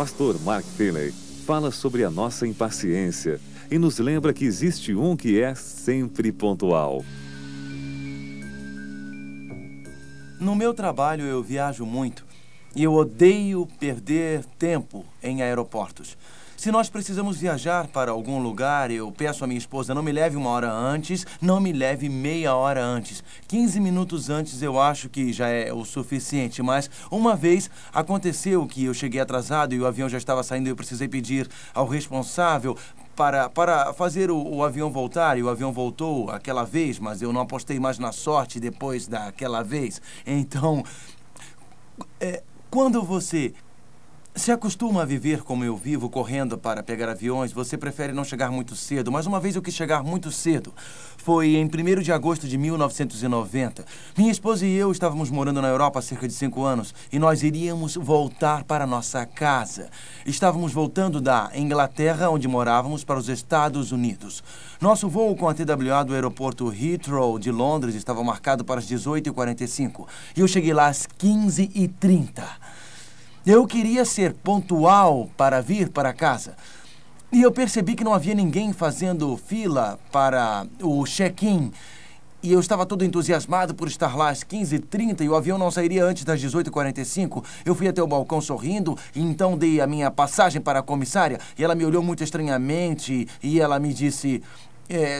Pastor Mark Finley fala sobre a nossa impaciência e nos lembra que existe um que é sempre pontual. No meu trabalho eu viajo muito e eu odeio perder tempo em aeroportos. Se nós precisamos viajar para algum lugar, eu peço à minha esposa, não me leve 1 hora antes, não me leve meia hora antes. 15 minutos antes eu acho que já é o suficiente, mas uma vez aconteceu que eu cheguei atrasado e o avião já estava saindo e eu precisei pedir ao responsável para fazer o avião voltar, e o avião voltou aquela vez, mas eu não apostei mais na sorte depois daquela vez. Então, quando você se acostuma a viver como eu vivo, correndo para pegar aviões, você prefere não chegar muito cedo. Mas uma vez eu quis chegar muito cedo. Foi em 1º de agosto de 1990. Minha esposa e eu estávamos morando na Europa há cerca de 5 anos e nós iríamos voltar para nossa casa. Estávamos voltando da Inglaterra, onde morávamos, para os Estados Unidos. Nosso voo com a TWA do aeroporto Heathrow de Londres estava marcado para as 18h45 e eu cheguei lá às 15h30. Eu queria ser pontual para vir para casa. E eu percebi que não havia ninguém fazendo fila para o check-in. E eu estava todo entusiasmado por estar lá às 15h30 e o avião não sairia antes das 18h45. Eu fui até o balcão sorrindo e então dei a minha passagem para a comissária. E ela me olhou muito estranhamente e ela me disse: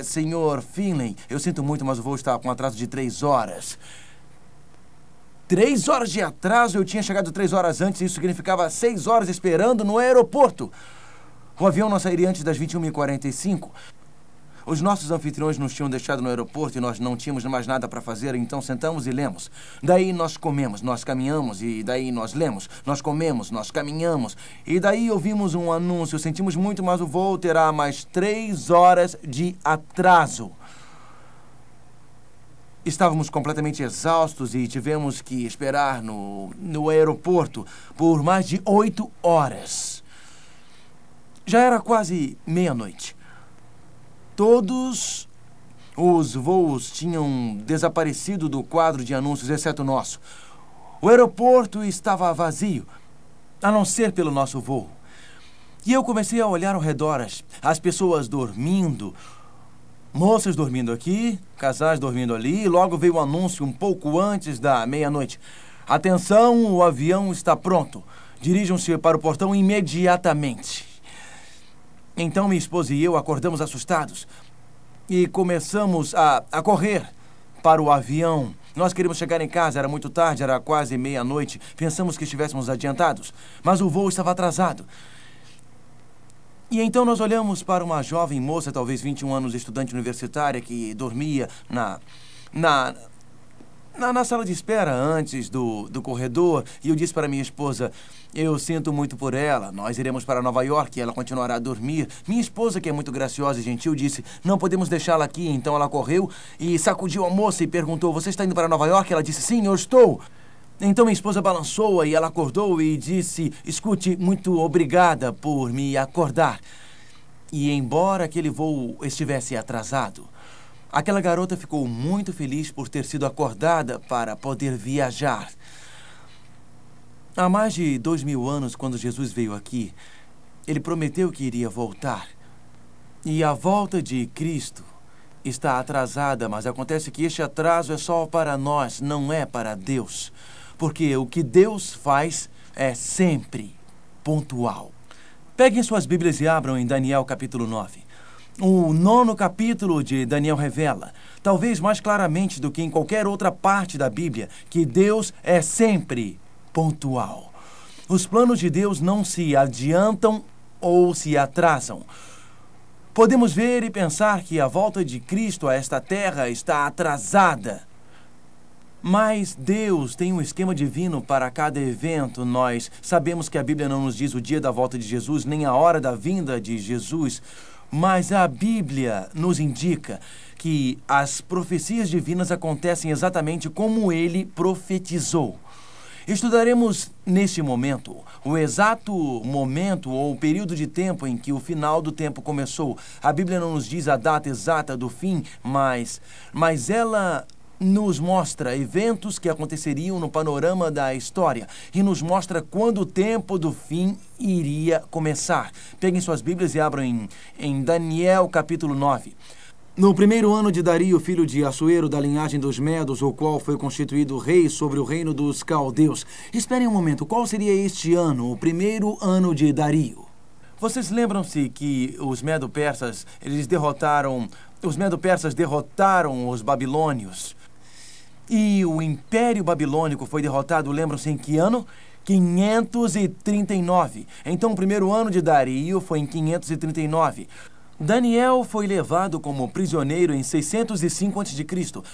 Senhor Finley, eu sinto muito, mas o voo está com atraso de 3 horas. 3 horas de atraso, eu tinha chegado 3 horas antes e isso significava 6 horas esperando no aeroporto. O avião não sairia antes das 21h45. Os nossos anfitriões nos tinham deixado no aeroporto e nós não tínhamos mais nada para fazer, então sentamos e lemos. Daí nós comemos, nós caminhamos e daí nós lemos. Nós comemos, nós caminhamos. E daí ouvimos um anúncio, sentimos muito, mas o voo terá mais 3 horas de atraso. Estávamos completamente exaustos e tivemos que esperar no aeroporto por mais de 8 horas. Já era quase meia-noite. Todos os voos tinham desaparecido do quadro de anúncios, exceto o nosso. O aeroporto estava vazio, a não ser pelo nosso voo. E eu comecei a olhar ao redor, as pessoas dormindo, moças dormindo aqui, casais dormindo ali, e logo veio o anúncio um pouco antes da meia-noite. Atenção, o avião está pronto. Dirijam-se para o portão imediatamente. Então minha esposa e eu acordamos assustados e começamos a correr para o avião. Nós queríamos chegar em casa, era muito tarde, era quase meia-noite. Pensamos que estivéssemos adiantados, mas o voo estava atrasado. E então nós olhamos para uma jovem moça, talvez 21 anos, estudante universitária, que dormia na sala de espera antes do corredor. E eu disse para minha esposa: eu sinto muito por ela, nós iremos para Nova York e ela continuará a dormir. Minha esposa, que é muito graciosa e gentil, disse: não podemos deixá-la aqui. Então ela correu e sacudiu a moça e perguntou: você está indo para Nova York? Ela disse: sim, eu estou. Então minha esposa balançou e ela acordou e disse: escute, muito obrigada por me acordar. E embora aquele voo estivesse atrasado, aquela garota ficou muito feliz por ter sido acordada para poder viajar. Há mais de 2000 anos, quando Jesus veio aqui, ele prometeu que iria voltar. E a volta de Cristo está atrasada, mas acontece que este atraso é só para nós, não é para Deus. Porque o que Deus faz é sempre pontual. Peguem suas Bíblias e abram em Daniel capítulo 9. O 9º capítulo de Daniel revela, talvez mais claramente do que em qualquer outra parte da Bíblia, que Deus é sempre pontual. Os planos de Deus não se adiantam ou se atrasam. Podemos ver e pensar que a volta de Cristo a esta terra está atrasada. Mas Deus tem um esquema divino para cada evento. Nós sabemos que a Bíblia não nos diz o dia da volta de Jesus, nem a hora da vinda de Jesus. Mas a Bíblia nos indica que as profecias divinas acontecem exatamente como ele profetizou. Estudaremos neste momento o exato momento ou período de tempo em que o final do tempo começou. A Bíblia não nos diz a data exata do fim, mas ela nos mostra eventos que aconteceriam no panorama da história e nos mostra quando o tempo do fim iria começar. Peguem suas Bíblias e abram em Daniel capítulo 9. No primeiro ano de Dario, filho de Assuero, da linhagem dos Medos, o qual foi constituído rei sobre o reino dos caldeus. Esperem um momento, qual seria este ano, o primeiro ano de Dario? Vocês lembram-se que os Medo-Persas, os Medo-Persas derrotaram os babilônios? E o Império Babilônico foi derrotado, lembram-se em que ano? 539. Então, o primeiro ano de Dario foi em 539. Daniel foi levado como prisioneiro em 605 a.C.,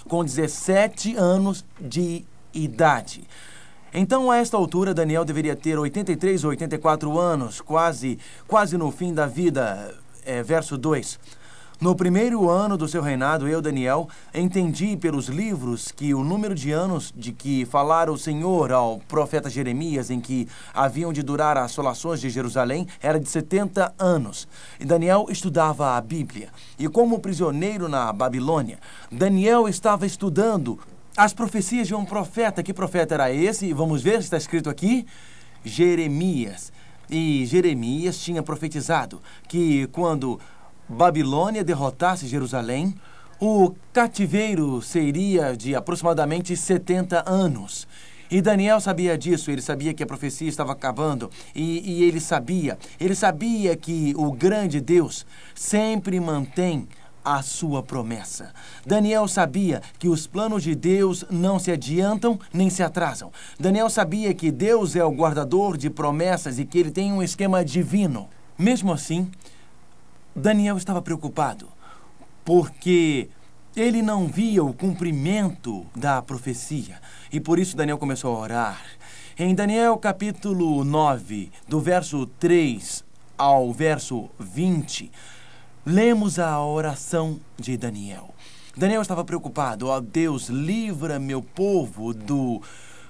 com 17 anos de idade. Então, a esta altura, Daniel deveria ter 83 ou 84 anos, quase no fim da vida. Verso 2. No primeiro ano do seu reinado, eu, Daniel, entendi pelos livros que o número de anos de que falara o Senhor ao profeta Jeremias, em que haviam de durar as assolações de Jerusalém, era de 70 anos. E Daniel estudava a Bíblia. E como prisioneiro na Babilônia, Daniel estava estudando as profecias de um profeta. Que profeta era esse? Vamos ver, está escrito aqui, Jeremias. E Jeremias tinha profetizado que quando Babilônia derrotasse Jerusalém, o cativeiro seria de aproximadamente 70 anos. E Daniel sabia disso, ele sabia que a profecia estava acabando. E ele sabia que o grande Deus sempre mantém a sua promessa. Daniel sabia que os planos de Deus não se adiantam nem se atrasam. Daniel sabia que Deus é o guardador de promessas e que ele tem um esquema divino. Mesmo assim, Daniel estava preocupado, porque ele não via o cumprimento da profecia. E por isso Daniel começou a orar. Em Daniel capítulo 9, do verso 3 ao verso 20, lemos a oração de Daniel. Daniel estava preocupado. Ó Deus, livra meu povo do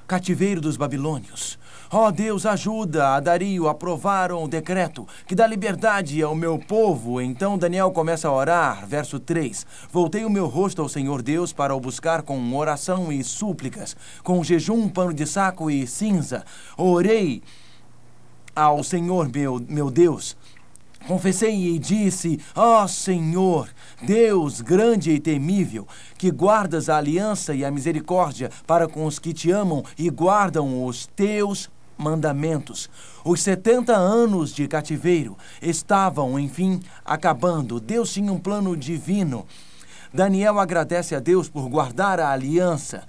cativeiro dos babilônios. Ó Deus, ajuda a Dario a aprovar um decreto que dá liberdade ao meu povo. Então Daniel começa a orar. Verso 3. Voltei o meu rosto ao Senhor Deus para o buscar com oração e súplicas, com jejum, pano de saco e cinza. Orei ao Senhor meu Deus. Confessei e disse: ó Senhor, Deus grande e temível, que guardas a aliança e a misericórdia para com os que te amam e guardam os teus mandamentos. Os 70 anos de cativeiro estavam, enfim, acabando. Deus tinha um plano divino. Daniel agradece a Deus por guardar a aliança.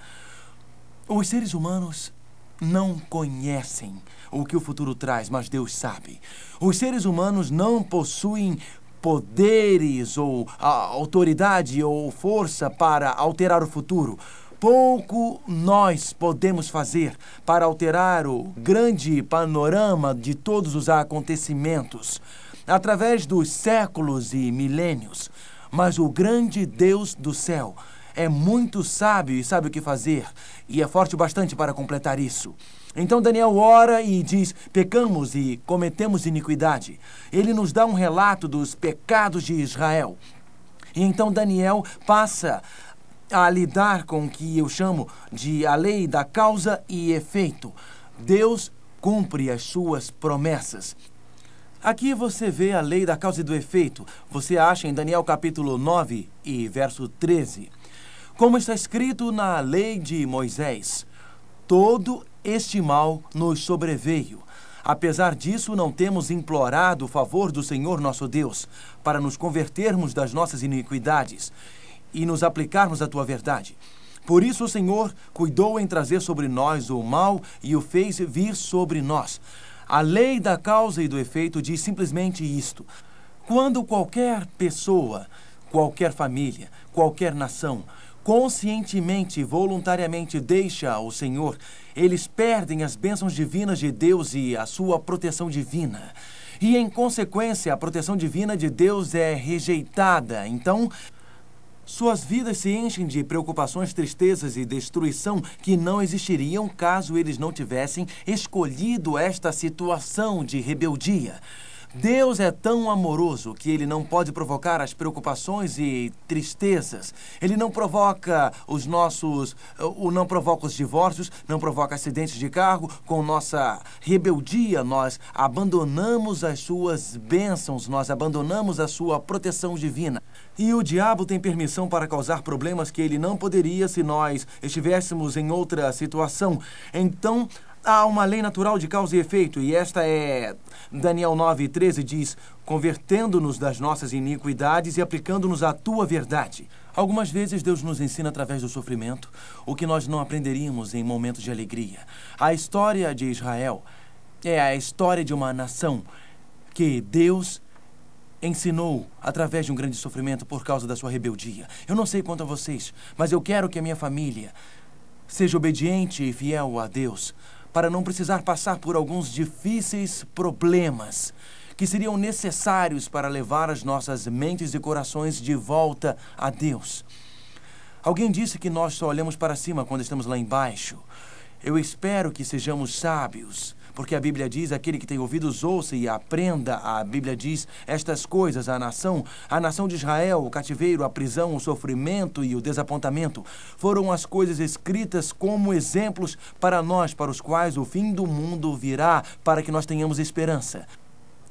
Os seres humanos não conhecem o que o futuro traz, mas Deus sabe. Os seres humanos não possuem poderes ou autoridade ou força para alterar o futuro. Pouco nós podemos fazer para alterar o grande panorama de todos os acontecimentos através dos séculos e milênios. Mas o grande Deus do céu é muito sábio e sabe o que fazer, e é forte bastante para completar isso. Então Daniel ora e diz: pecamos e cometemos iniquidade. Ele nos dá um relato dos pecados de Israel. E então Daniel passa a lidar com o que eu chamo de a lei da causa e efeito. Deus cumpre as suas promessas. Aqui você vê a lei da causa e do efeito. Você acha em Daniel capítulo 9 e verso 13. Como está escrito na lei de Moisés: todo este mal nos sobreveio. Apesar disso, não temos implorado o favor do Senhor nosso Deus para nos convertermos das nossas iniquidades e nos aplicarmos à tua verdade. Por isso o Senhor cuidou em trazer sobre nós o mal e o fez vir sobre nós. A lei da causa e do efeito diz simplesmente isto: quando qualquer pessoa, qualquer família, qualquer nação conscientemente e voluntariamente deixa o Senhor, eles perdem as bênçãos divinas de Deus e a sua proteção divina. E, em consequência, a proteção divina de Deus é rejeitada. Então, suas vidas se enchem de preocupações, tristezas e destruição que não existiriam caso eles não tivessem escolhido esta situação de rebeldia. Deus é tão amoroso que Ele não pode provocar as preocupações e tristezas. Ele não provoca não provoca os divórcios, não provoca acidentes de carro. Com nossa rebeldia, nós abandonamos as suas bênçãos, nós abandonamos a sua proteção divina. E o diabo tem permissão para causar problemas que ele não poderia se nós estivéssemos em outra situação. Então, há uma lei natural de causa e efeito, e esta é Daniel 9:13, diz: convertendo-nos das nossas iniquidades e aplicando-nos à tua verdade. Algumas vezes Deus nos ensina através do sofrimento o que nós não aprenderíamos em momentos de alegria. A história de Israel é a história de uma nação que Deus ensinou através de um grande sofrimento por causa da sua rebeldia. Eu não sei quanto a vocês, mas eu quero que a minha família seja obediente e fiel a Deus, para não precisar passar por alguns difíceis problemas que seriam necessários para levar as nossas mentes e corações de volta a Deus. Alguém disse que nós só olhamos para cima quando estamos lá embaixo. Eu espero que sejamos sábios, porque a Bíblia diz: aquele que tem ouvidos ouça e aprenda. A Bíblia diz estas coisas à a nação de Israel, o cativeiro, a prisão, o sofrimento e o desapontamento foram as coisas escritas como exemplos para nós, para os quais o fim do mundo virá, para que nós tenhamos esperança.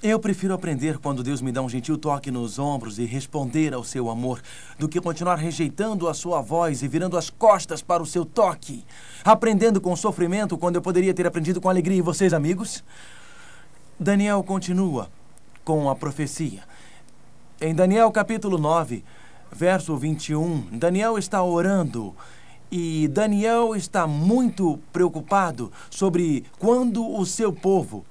Eu prefiro aprender quando Deus me dá um gentil toque nos ombros e responder ao seu amor, do que continuar rejeitando a sua voz e virando as costas para o seu toque. Aprendendo com sofrimento quando eu poderia ter aprendido com alegria. E vocês, amigos? Daniel continua com a profecia. Em Daniel capítulo 9, verso 21, Daniel está orando. E Daniel está muito preocupado sobre quando o seu povo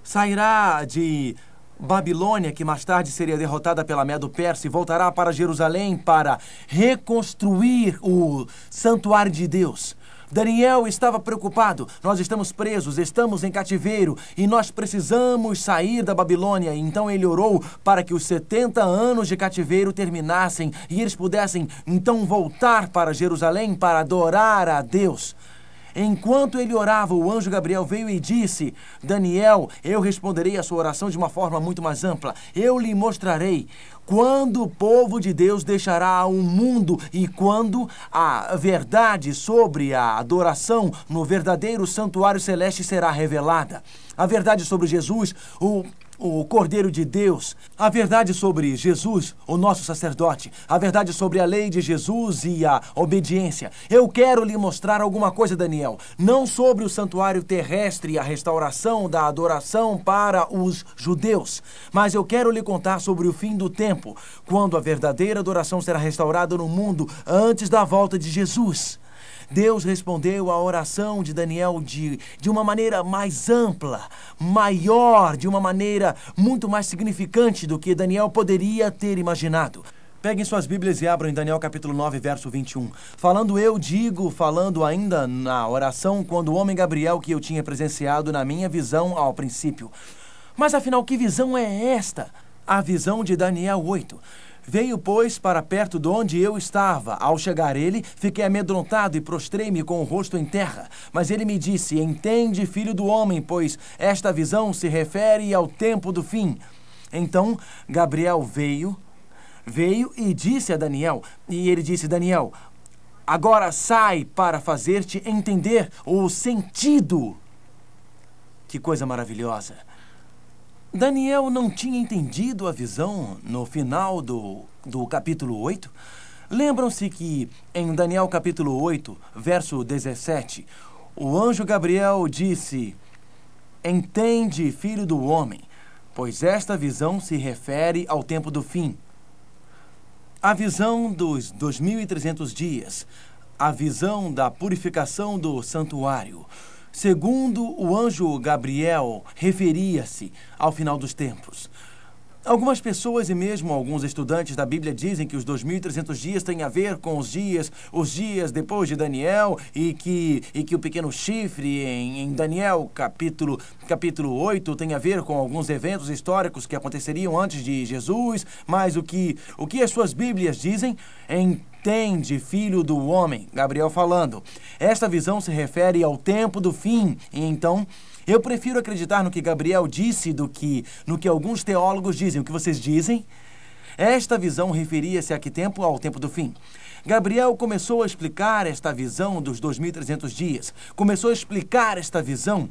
sairá de Babilônia, que mais tarde seria derrotada pela Medo-Persa, e voltará para Jerusalém para reconstruir o santuário de Deus. Daniel estava preocupado. Nós estamos presos, estamos em cativeiro e nós precisamos sair da Babilônia. Então ele orou para que os 70 anos de cativeiro terminassem e eles pudessem então voltar para Jerusalém para adorar a Deus. Enquanto ele orava, o anjo Gabriel veio e disse: Daniel, eu responderei a sua oração de uma forma muito mais ampla. Eu lhe mostrarei quando o povo de Deus deixará o mundo e quando a verdade sobre a adoração no verdadeiro santuário celeste será revelada. A verdade sobre Jesus, o Cordeiro de Deus, a verdade sobre Jesus, o nosso sacerdote, a verdade sobre a lei de Jesus e a obediência. Eu quero lhe mostrar alguma coisa, Daniel, não sobre o santuário terrestre e a restauração da adoração para os judeus, mas eu quero lhe contar sobre o fim do tempo, quando a verdadeira adoração será restaurada no mundo antes da volta de Jesus. Deus respondeu à oração de Daniel de uma maneira mais ampla, maior, de uma maneira muito mais significante do que Daniel poderia ter imaginado. Peguem suas Bíblias e abram em Daniel capítulo 9, verso 21. Falando ainda na oração, quando o homem Gabriel que eu tinha presenciado na minha visão ao princípio. Mas afinal, que visão é esta? A visão de Daniel 8. Veio, pois, para perto de onde eu estava. Ao chegar ele, fiquei amedrontado e prostrei-me com o rosto em terra. Mas ele me disse: entende, filho do homem, pois esta visão se refere ao tempo do fim. Então, Gabriel veio e disse a Daniel, e ele disse: Daniel, agora sai para fazer-te entender o sentido. Que coisa maravilhosa! Daniel não tinha entendido a visão no final do capítulo 8? Lembram-se que em Daniel capítulo 8, verso 17, o anjo Gabriel disse: entende, filho do homem, pois esta visão se refere ao tempo do fim. A visão dos 2.300 dias, a visão da purificação do santuário. Segundo o anjo Gabriel, referia-se ao final dos tempos. Algumas pessoas e mesmo alguns estudantes da Bíblia dizem que os 2.300 dias têm a ver com os dias depois de Daniel e que o pequeno chifre em Daniel capítulo 8 tem a ver com alguns eventos históricos que aconteceriam antes de Jesus, mas o que as suas Bíblias dizem em Entende, filho do homem, Gabriel falando. Esta visão se refere ao tempo do fim. E então, eu prefiro acreditar no que Gabriel disse do que no que alguns teólogos dizem. O que vocês dizem? Esta visão referia-se a que tempo? Ao tempo do fim. Gabriel começou a explicar esta visão dos 2.300 dias. Começou a explicar esta visão.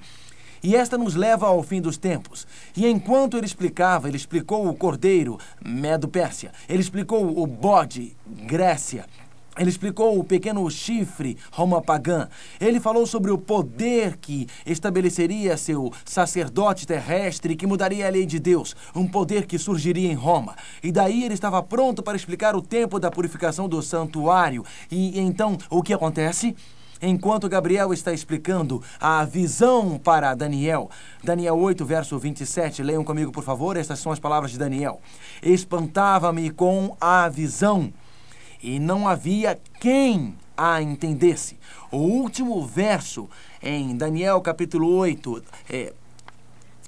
E esta nos leva ao fim dos tempos. E enquanto ele explicava, ele explicou o cordeiro, Medo-Pérsia. Ele explicou o bode, Grécia. Ele explicou o pequeno chifre, Roma pagã. Ele falou sobre o poder que estabeleceria seu sacerdote terrestre e que mudaria a lei de Deus. Um poder que surgiria em Roma. E daí ele estava pronto para explicar o tempo da purificação do santuário. E então, o que acontece? Enquanto Gabriel está explicando a visão para Daniel. Daniel 8, verso 27. Leiam comigo, por favor. Estas são as palavras de Daniel. Espantava-me com a visão, e não havia quem a entendesse. O último verso em Daniel capítulo 8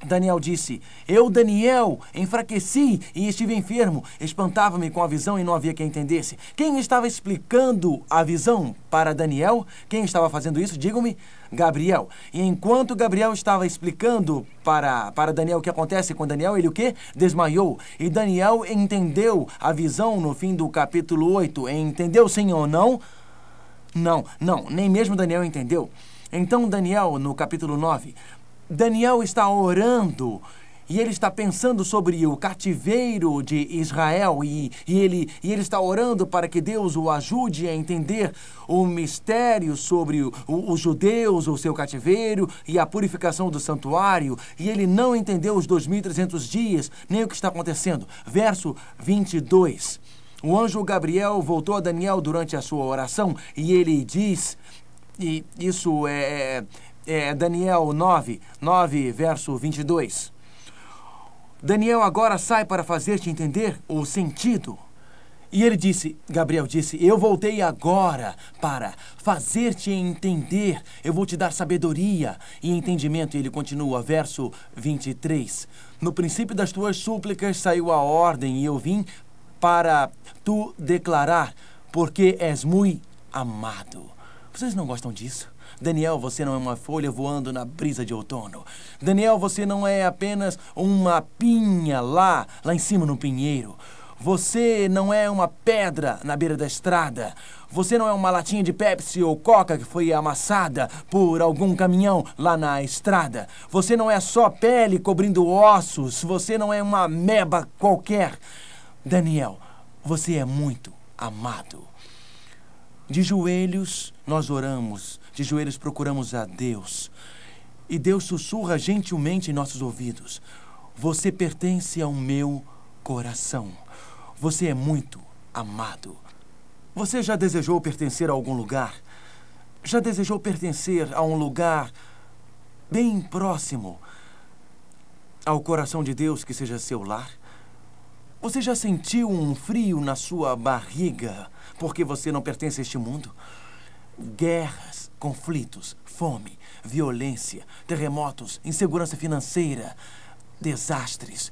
Daniel disse: eu, Daniel, enfraqueci e estive enfermo. Espantava-me com a visão e não havia quem entendesse. Quem estava explicando a visão para Daniel? Quem estava fazendo isso? Digam-me. Gabriel. E enquanto Gabriel estava explicando para Daniel o que acontece com Daniel, ele o quê? Desmaiou. E Daniel entendeu a visão no fim do capítulo 8. Entendeu sim ou não? Não, nem mesmo Daniel entendeu. Então Daniel, no capítulo 9... Daniel está orando e ele está pensando sobre o cativeiro de Israel e ele está orando para que Deus o ajude a entender o mistério sobre os judeus, o seu cativeiro e a purificação do santuário. E ele não entendeu os 2.300 dias, nem o que está acontecendo. Verso 22. O anjo Gabriel voltou a Daniel durante a sua oração e ele diz, e isso é Daniel 9, verso 22. Daniel agora sai para fazer-te entender o sentido. E ele disse, Gabriel disse, eu voltei agora para fazer-te entender. Eu vou te dar sabedoria e entendimento. E ele continua, verso 23. No princípio das tuas súplicas saiu a ordem e eu vim para tu declarar, porque és muito amado. Vocês não gostam disso? Daniel, você não é uma folha voando na brisa de outono. Daniel, você não é apenas uma pinha lá em cima no pinheiro. Você não é uma pedra na beira da estrada. Você não é uma latinha de Pepsi ou Coca que foi amassada por algum caminhão lá na estrada. Você não é só pele cobrindo ossos. Você não é uma ameba qualquer. Daniel, você é muito amado. De joelhos nós oramos, de joelhos procuramos a Deus. E Deus sussurra gentilmente em nossos ouvidos. Você pertence ao meu coração. Você é muito amado. Você já desejou pertencer a algum lugar? Já desejou pertencer a um lugar bem próximo ao coração de Deus que seja seu lar? Você já sentiu um frio na sua barriga porque você não pertence a este mundo? Guerras, conflitos, fome, violência, terremotos, insegurança financeira, desastres.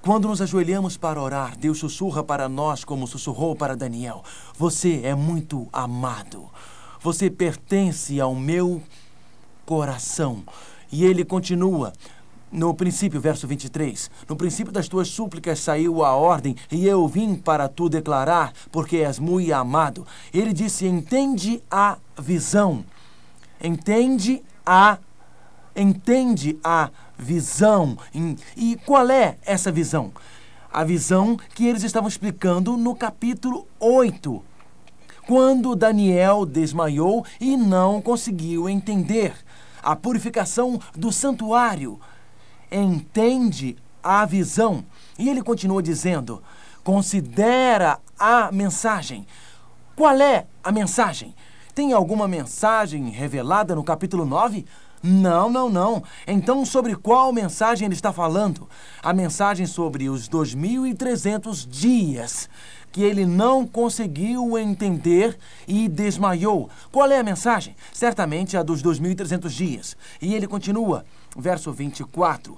Quando nos ajoelhamos para orar, Deus sussurra para nós como sussurrou para Daniel. Você é muito amado. Você pertence ao meu coração. E ele continua. No princípio, verso 23, no princípio das tuas súplicas saiu a ordem, e eu vim para tu declarar, porque és muito amado. Ele disse, entende a visão. Entende a visão. E qual é essa visão? A visão que eles estavam explicando no capítulo 8, quando Daniel desmaiou e não conseguiu entender a purificação do santuário. Entende a visão. E ele continua dizendo, considera a mensagem. Qual é a mensagem? Tem alguma mensagem revelada no capítulo 9? Não. Então, sobre qual mensagem ele está falando? A mensagem sobre os 2.300 dias que ele não conseguiu entender e desmaiou. Qual é a mensagem? Certamente a dos 2.300 dias. E ele continua, verso 24.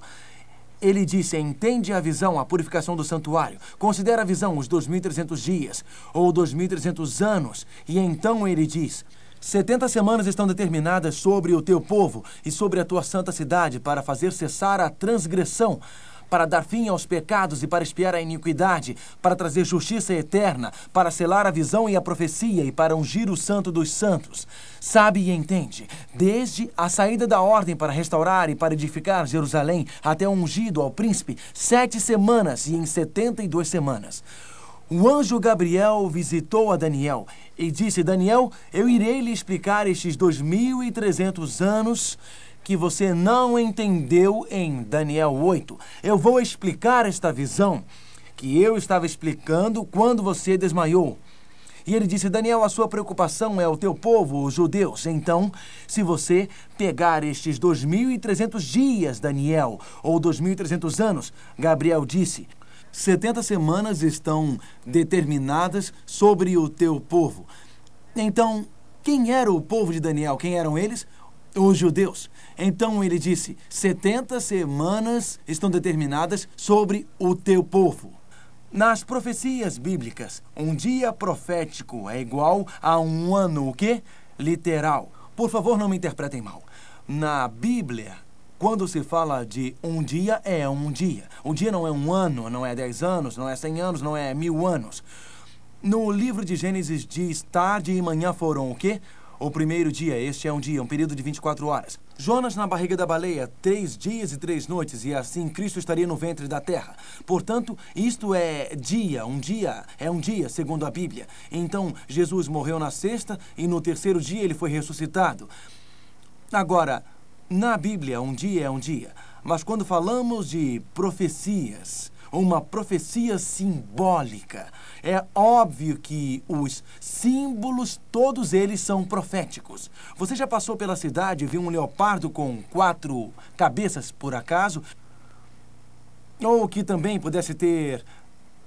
ele disse, entende a visão, a purificação do santuário. Considera a visão, os 2.300 dias, ou 2.300 anos. E então ele diz, 70 semanas estão determinadas sobre o teu povo e sobre a tua santa cidade para fazer cessar a transgressão, para dar fim aos pecados e para expiar a iniquidade, para trazer justiça eterna, para selar a visão e a profecia e para ungir o santo dos santos. Sabe e entende, desde a saída da ordem para restaurar e para edificar Jerusalém até o ungido ao príncipe, 7 semanas e em 72 semanas. O anjo Gabriel visitou a Daniel e disse, Daniel, eu irei lhe explicar estes 2.300 anos que você não entendeu em Daniel 8. Eu vou explicar esta visão que eu estava explicando quando você desmaiou. E ele disse, Daniel, a sua preocupação é o teu povo, os judeus. Então, se você pegar estes 2.300 dias, Daniel, ou 2.300 anos, Gabriel disse, 70 semanas estão determinadas sobre o teu povo. Então, quem era o povo de Daniel? Quem eram eles? Os judeus. Então ele disse, 70 semanas estão determinadas sobre o teu povo. Nas profecias bíblicas, um dia profético é igual a um ano, o quê? Literal. Por favor, não me interpretem mal. Na Bíblia, quando se fala de um dia, é um dia. Um dia não é um ano, não é 10 anos, não é 100 anos, não é 1000 anos. No livro de Gênesis diz, tarde e manhã foram o quê? O primeiro dia, este é um dia, um período de 24 horas. Jonas na barriga da baleia, 3 dias e 3 noites, e assim Cristo estaria no ventre da terra. Portanto, isto é dia, um dia é um dia, segundo a Bíblia. Então, Jesus morreu na sexta e no terceiro dia ele foi ressuscitado. Agora, na Bíblia, um dia é um dia. Mas quando falamos de profecias, uma profecia simbólica, é óbvio que os símbolos, todos eles são proféticos. Você já passou pela cidade e viu um leopardo com 4 cabeças, por acaso? Ou que também pudesse ter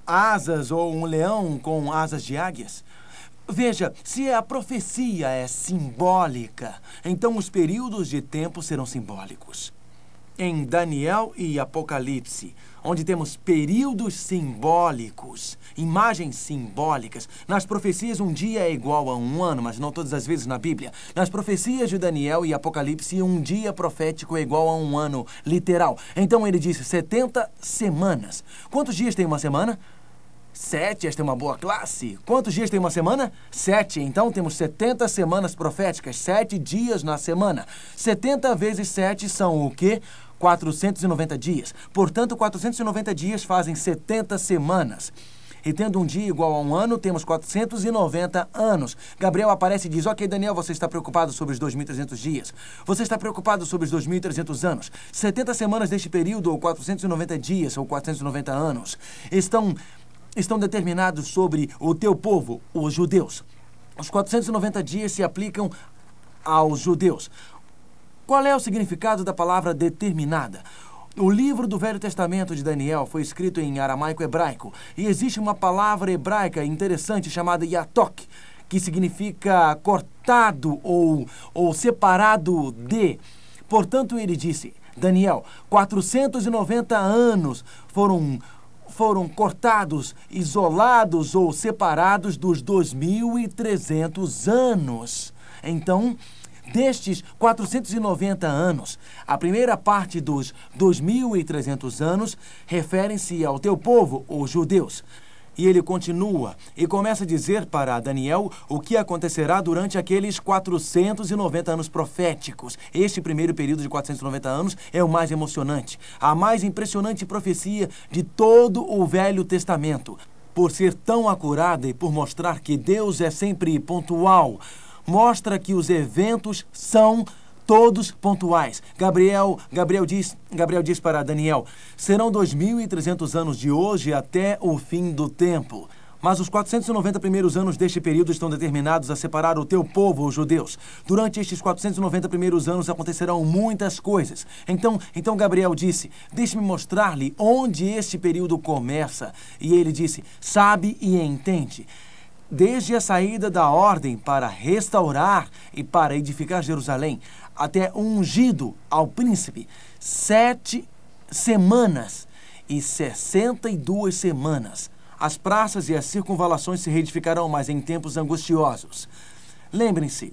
asas, ou um leão com asas de águias? Veja, se a profecia é simbólica, então os períodos de tempo serão simbólicos. Em Daniel e Apocalipse, onde temos períodos simbólicos, imagens simbólicas. Nas profecias, um dia é igual a um ano, mas não todas as vezes na Bíblia. Nas profecias de Daniel e Apocalipse, um dia profético é igual a um ano literal. Então ele disse 70 semanas. Quantos dias tem uma semana? 7, esta é uma boa classe. Quantos dias tem uma semana? 7. Então temos 70 semanas proféticas, 7 dias na semana. 70 vezes 7 são o quê? 490 dias. Portanto, 490 dias fazem 70 semanas. E tendo um dia igual a um ano, temos 490 anos. Gabriel aparece e diz, ok, Daniel, você está preocupado sobre os 2.300 dias. Você está preocupado sobre os 2.300 anos. 70 semanas deste período, ou 490 dias, ou 490 anos, estão determinados sobre o teu povo, os judeus. Os 490 dias se aplicam aos judeus. Qual é o significado da palavra determinada? O livro do Velho Testamento de Daniel foi escrito em aramaico-hebraico e existe uma palavra hebraica interessante chamada yatok, que significa cortado ou separado de. Portanto, ele disse, Daniel, 490 anos foram cortados, isolados ou separados dos 2.300 anos. Então, destes 490 anos, a primeira parte dos 2.300 anos referem-se ao teu povo, os judeus. E ele continua e começa a dizer para Daniel o que acontecerá durante aqueles 490 anos proféticos. Este primeiro período de 490 anos é o mais emocionante, a mais impressionante profecia de todo o Velho Testamento. Por ser tão acurada e por mostrar que Deus é sempre pontual, mostra que os eventos são todos pontuais. Gabriel diz para Daniel, serão 2.300 anos de hoje até o fim do tempo. Mas os 490 primeiros anos deste período estão determinados a separar o teu povo, os judeus. Durante estes 490 primeiros anos acontecerão muitas coisas. Então Gabriel disse, deixe-me mostrar-lhe onde este período começa. E ele disse, sabe e entende. Desde a saída da ordem para restaurar e para edificar Jerusalém, até o ungido ao príncipe, 7 semanas e 62 semanas. As praças e as circunvalações se reedificarão, mas em tempos angustiosos. Lembrem-se,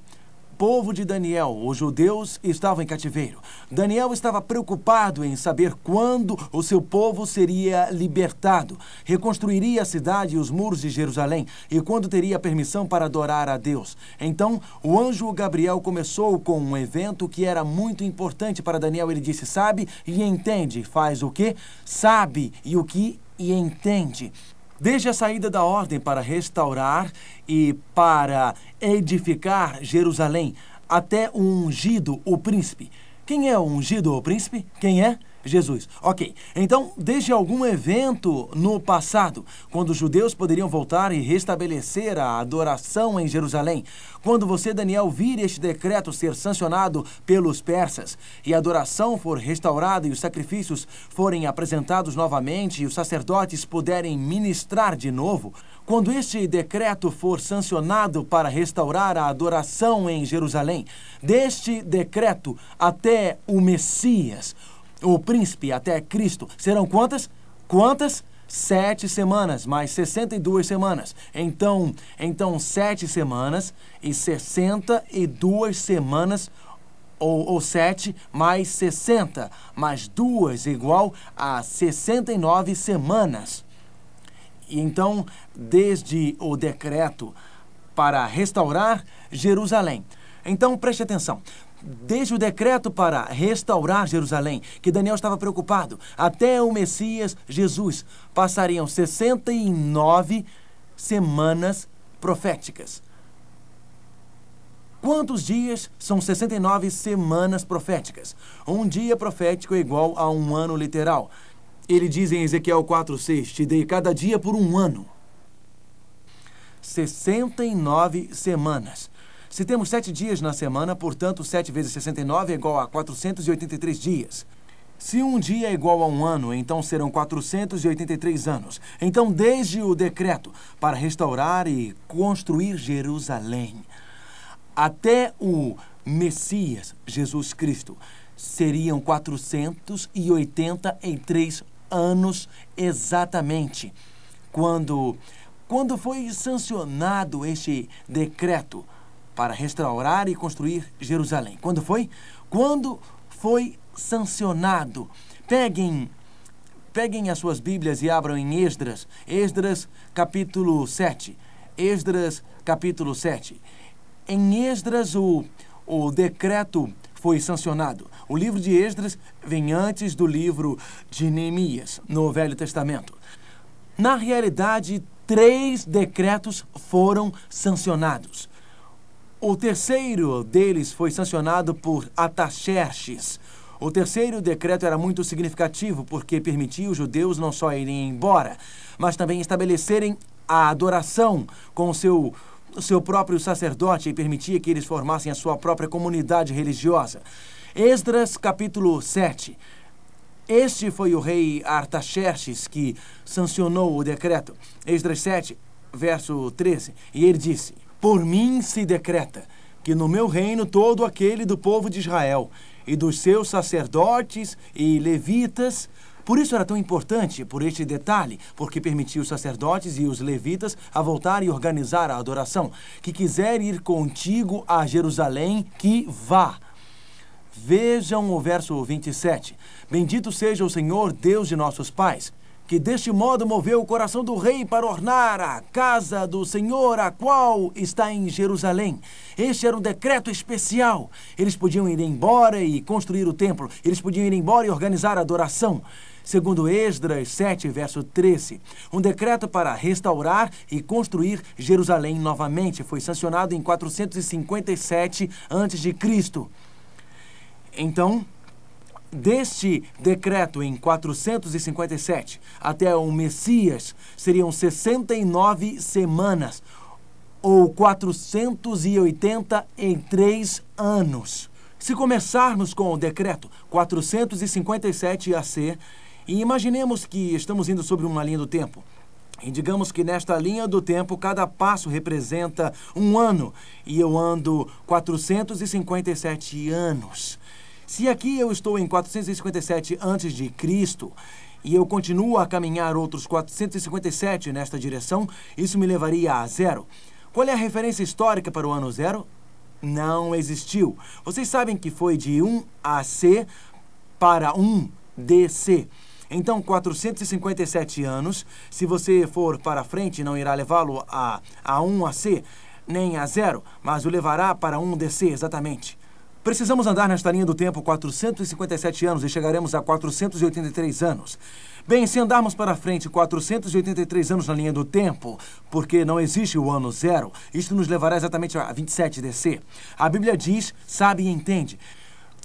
povo de Daniel, os judeus estavam em cativeiro. Daniel estava preocupado em saber quando o seu povo seria libertado, reconstruiria a cidade e os muros de Jerusalém e quando teria permissão para adorar a Deus. Então, o anjo Gabriel começou com um evento que era muito importante para Daniel. Ele disse: sabe e entende. Faz o quê? Sabe e o que e entende. Desde a saída da ordem para restaurar e para edificar Jerusalém, até o ungido, o príncipe. Quem é o ungido, o príncipe? Quem é? Jesus. Ok. Então, desde algum evento no passado, quando os judeus poderiam voltar e restabelecer a adoração em Jerusalém, quando você, Daniel, vir este decreto ser sancionado pelos persas e a adoração for restaurada e os sacrifícios forem apresentados novamente e os sacerdotes puderem ministrar de novo, quando este decreto for sancionado para restaurar a adoração em Jerusalém, deste decreto até o Messias, o príncipe, até Cristo, serão quantas? Quantas? 7 semanas, mais 62 semanas. Então 7 semanas e 62 semanas, ou 7 mais 60, mais 2 igual a 69 semanas. E então, desde o decreto para restaurar Jerusalém. Então, preste atenção. Desde o decreto para restaurar Jerusalém, que Daniel estava preocupado, até o Messias, Jesus, passariam 69 semanas proféticas. Quantos dias são 69 semanas proféticas? Um dia profético é igual a um ano literal. Ele diz em Ezequiel 4:6, te dei cada dia por um ano. 69 semanas. Se temos 7 dias na semana, portanto, 7 vezes 69 é igual a 483 dias. Se um dia é igual a um ano, então serão 483 anos. Então, desde o decreto para restaurar e construir Jerusalém, até o Messias, Jesus Cristo, seriam 483 anos exatamente. Quando foi sancionado este decreto para restaurar e construir Jerusalém. Quando foi? Quando foi sancionado. Peguem as suas Bíblias e abram em Esdras. Esdras, capítulo 7. Esdras, capítulo 7. Em Esdras, o decreto foi sancionado. O livro de Esdras vem antes do livro de Neemias, no Velho Testamento. Na realidade, 3 decretos foram sancionados. O terceiro deles foi sancionado por Artaxerxes. O terceiro decreto era muito significativo porque permitia os judeus não só irem embora, mas também estabelecerem a adoração com o seu próprio sacerdote e permitia que eles formassem a sua própria comunidade religiosa. Esdras, capítulo 7. Este foi o rei Artaxerxes que sancionou o decreto. Esdras 7, verso 13. E ele disse: por mim se decreta que no meu reino todo aquele do povo de Israel e dos seus sacerdotes e levitas. Por isso era tão importante, por este detalhe, porque permitia os sacerdotes e os levitas a voltar e organizar a adoração. Que quiser ir contigo a Jerusalém, que vá. Vejam o verso 27. Bendito seja o Senhor, Deus de nossos pais, que deste modo moveu o coração do rei para ornar a casa do Senhor, a qual está em Jerusalém. Este era um decreto especial. Eles podiam ir embora e construir o templo. Eles podiam ir embora e organizar a adoração. Segundo Esdras 7, verso 13, um decreto para restaurar e construir Jerusalém novamente foi sancionado em 457 a.C. Então, deste decreto em 457 até o Messias, seriam 69 semanas, ou 483 anos. Se começarmos com o decreto 457 AC, e imaginemos que estamos indo sobre uma linha do tempo, e digamos que nesta linha do tempo, cada passo representa um ano, e eu ando 457 anos. Se aqui eu estou em 457 a.C., e eu continuo a caminhar outros 457 nesta direção, isso me levaria a zero. Qual é a referência histórica para o ano zero? Não existiu. Vocês sabem que foi de 1 AC para 1 DC. Então, 457 anos, se você for para frente, não irá levá-lo a 1 AC, nem a 0, mas o levará para 1 DC, exatamente. Precisamos andar nesta linha do tempo 457 anos e chegaremos a 483 anos. Bem, se andarmos para frente 483 anos na linha do tempo, porque não existe o ano zero, isto nos levará exatamente a 27 DC. A Bíblia diz, sabe e entende.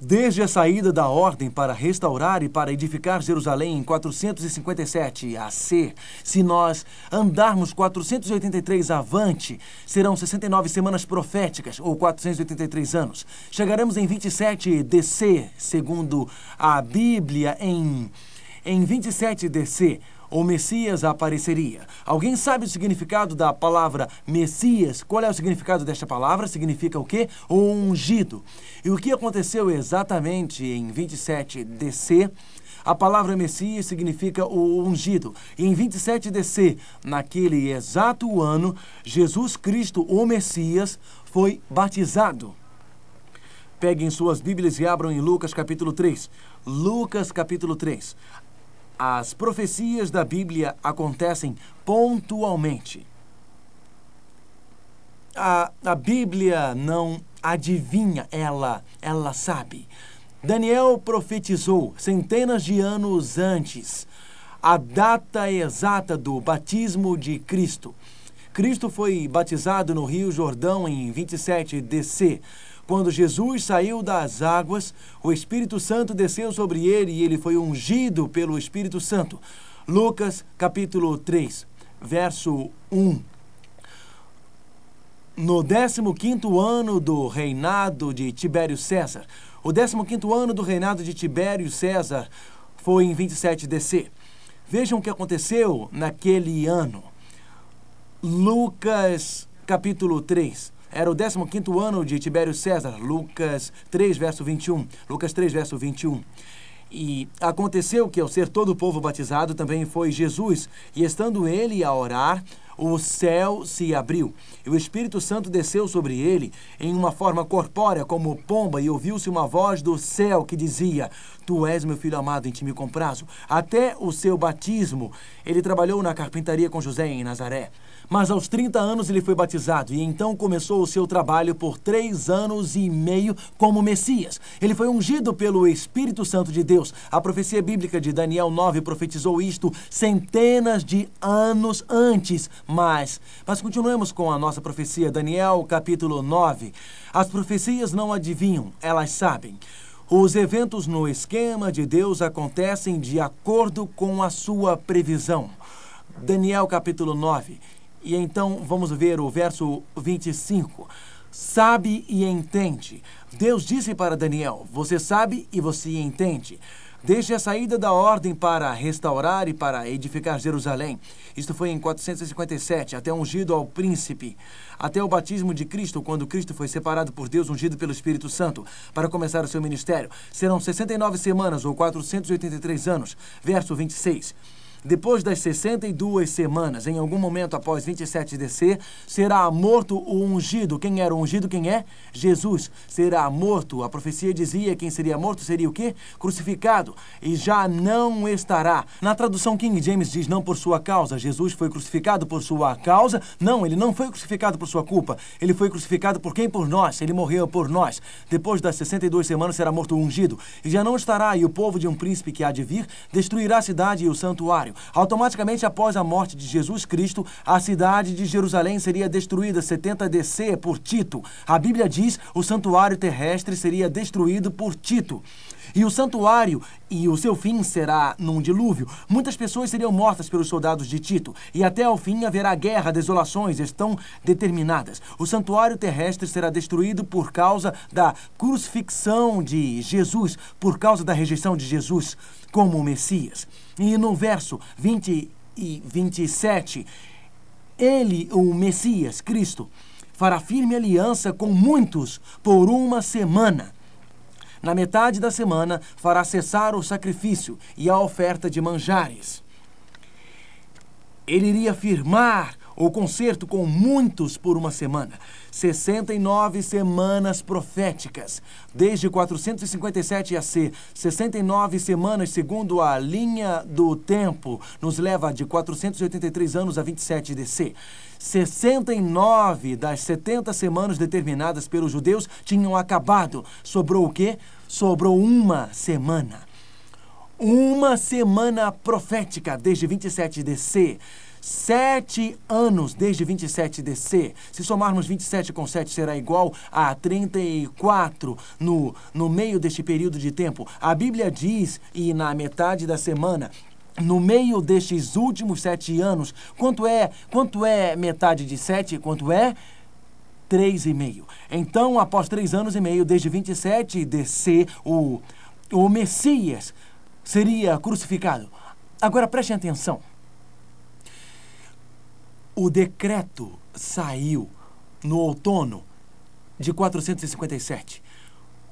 Desde a saída da ordem para restaurar e para edificar Jerusalém em 457 AC, se nós andarmos 483 avante, serão 69 semanas proféticas, ou 483 anos. Chegaremos em 27 DC, segundo a Bíblia, em 27 DC. O Messias apareceria. Alguém sabe o significado da palavra Messias? Qual é o significado desta palavra? Significa o quê? O ungido. E o que aconteceu exatamente em 27 DC? A palavra Messias significa o ungido. E em 27 DC, naquele exato ano, Jesus Cristo, o Messias, foi batizado. Peguem suas Bíblias e abram em Lucas capítulo 3. Lucas capítulo 3. As profecias da Bíblia acontecem pontualmente. A Bíblia não adivinha, ela sabe. Daniel profetizou centenas de anos antes a data exata do batismo de Cristo. Cristo foi batizado no Rio Jordão em 27 DC. Quando Jesus saiu das águas, o Espírito Santo desceu sobre ele e ele foi ungido pelo Espírito Santo. Lucas, capítulo 3, verso 1. No 15º ano do reinado de Tibério César. O 15º ano do reinado de Tibério César foi em 27 DC. Vejam o que aconteceu naquele ano. Lucas, capítulo 3. Era o 15º ano de Tibério César, Lucas 3, verso 21. Lucas 3, verso 21. E aconteceu que, ao ser todo o povo batizado, também foi Jesus. E estando ele a orar, o céu se abriu. E o Espírito Santo desceu sobre ele em uma forma corpórea, como pomba, e ouviu-se uma voz do céu que dizia: Tu és meu filho amado, em ti me comprazo. Até o seu batismo, ele trabalhou na carpintaria com José em Nazaré. Mas aos 30 anos ele foi batizado e então começou o seu trabalho por 3 anos e meio como Messias. Ele foi ungido pelo Espírito Santo de Deus. A profecia bíblica de Daniel 9 profetizou isto centenas de anos antes. Mas continuemos com a nossa profecia. Daniel capítulo 9. As profecias não adivinham, elas sabem. Os eventos no esquema de Deus acontecem de acordo com a sua previsão. Daniel capítulo 9. E então vamos ver o verso 25. Sabe e entende. Deus disse para Daniel: você sabe e você entende. Desde a saída da ordem para restaurar e para edificar Jerusalém, isto foi em 457, até ungido ao príncipe, até o batismo de Cristo, quando Cristo foi separado por Deus, ungido pelo Espírito Santo, para começar o seu ministério. Serão 69 semanas ou 483 anos. Verso 26. Depois das 62 semanas, em algum momento após 27 DC, será morto o ungido. Quem era o ungido? Quem é? Jesus. Será morto. A profecia dizia que quem seria morto seria o quê? Crucificado. E já não estará. Na tradução King James diz: não por sua causa. Jesus foi crucificado por sua causa. Não, ele não foi crucificado por sua culpa. Ele foi crucificado por quem? Por nós. Ele morreu por nós. Depois das 62 semanas será morto o ungido. E já não estará. E o povo de um príncipe que há de vir destruirá a cidade e o santuário. Automaticamente, após a morte de Jesus Cristo, a cidade de Jerusalém seria destruída 70 DC por Tito. A Bíblia diz: o santuário terrestre seria destruído por Tito. E o santuário e o seu fim será num dilúvio. Muitas pessoas seriam mortas pelos soldados de Tito. E até ao fim haverá guerra, desolações estão determinadas. O santuário terrestre será destruído por causa da crucifixão de Jesus, por causa da rejeição de Jesus como o Messias. E no verso 20 e 27, ele, o Messias, Cristo, fará firme aliança com muitos por uma semana. Na metade da semana, fará cessar o sacrifício e a oferta de manjares. Ele iria firmar o concerto com muitos por uma semana. 69 semanas proféticas. Desde 457 AC, 69 semanas segundo a linha do tempo, nos leva de 483 anos a 27 DC. 69 das 70 semanas determinadas pelos judeus tinham acabado. Sobrou o quê? Sobrou uma semana. Uma semana profética desde 27 DC. 7 anos desde 27 DC. Se somarmos 27 com 7 será igual a 34 no meio deste período de tempo. A Bíblia diz, e na metade da semana, no meio destes últimos 7 anos, quanto é metade de 7? Quanto é? 3,5. Então, após 3 anos e meio, desde 27 DC, o Messias seria crucificado. Agora prestem atenção. O decreto saiu no outono de 457.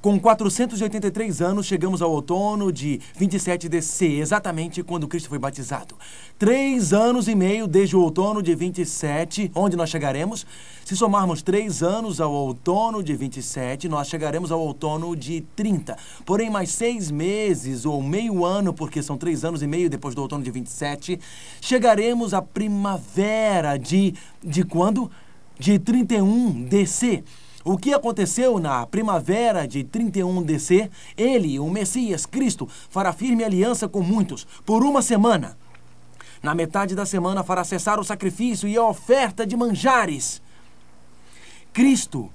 Com 483 anos, chegamos ao outono de 27 DC, exatamente quando Cristo foi batizado. 3 anos e meio desde o outono de 27, onde nós chegaremos? Se somarmos 3 anos ao outono de 27, nós chegaremos ao outono de 30. Porém, mais 6 meses ou meio ano, porque são 3 anos e meio depois do outono de 27, chegaremos à primavera de quando? De 31 DC. O que aconteceu na primavera de 31 DC? Ele, o Messias, Cristo, fará firme aliança com muitos por uma semana. Na metade da semana fará cessar o sacrifício e a oferta de manjares. Cristo